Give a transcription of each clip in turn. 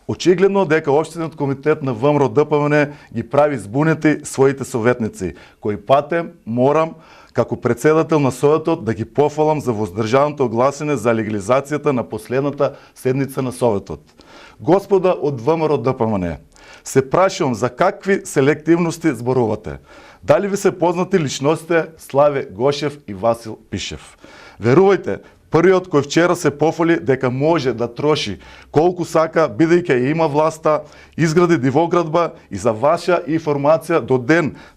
Очигледно дека Општинниот комитет на ВМРО ДПМН ги прави збунети своите советници, кои пате морам како председател на Советот да ги пофалам за воздржаното гласење за легализацијата на последната седница на Советот. Господа од ВМРО ДПМН, се прашувам за какви селективности зборувате. Дали ви се познати личностите Славе Гошев и Васил Пишев? Верувајте, првиот кој вчера се пофали дека може да троши колку сака, бидејќи ја има власта, изгради дивоградба и за ваша информација до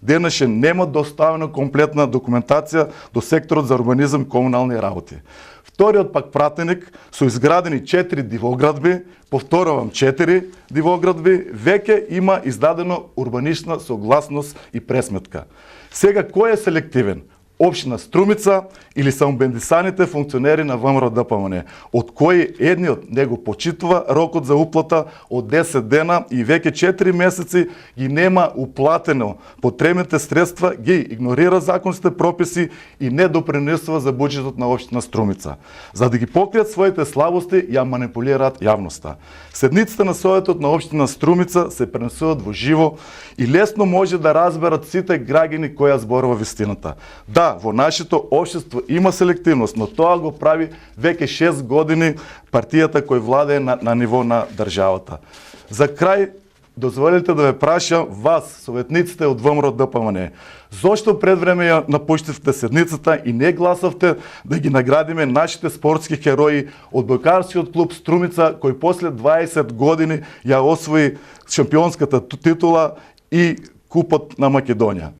денешен нема доставена комплетна документација до секторот за урбанизам и комунални работи. Вториот пак пратеник со изградени 4 дивоградби, повторувам 4 дивоградби, веќе има издадено урбанична согласност и пресметка. Сега кој е селективен? Општина Струмица или самобендисаните функционери на ВМРО ДПМН, од кои едниот него почитува рокот за уплата од 10 дена и веќе 4 месеци ги нема уплатено потребните средства, ги игнорира законските прописи и не допринесува за буџетот на општина Струмица. За да ги покријат своите слабости, ја манипулираат јавноста. Седниците на Советот на општина Струмица се пренесуваат во живо и лесно може да разберат сите граѓани која зборува вистината. Да, во нашето општество има селективност, но тоа го прави веќе 6 години партијата кој владее на ниво на државата. За крај, дозволете да ве прашам вас, советниците од ВМРО ДПМН, зошто пред време ја напуштивте седницата и не гласавте да ги наградиме нашите спортски херои од бојкарскиот клуб Струмица, кој после 20 години ја освои шампионската титула и Купот на Македонија?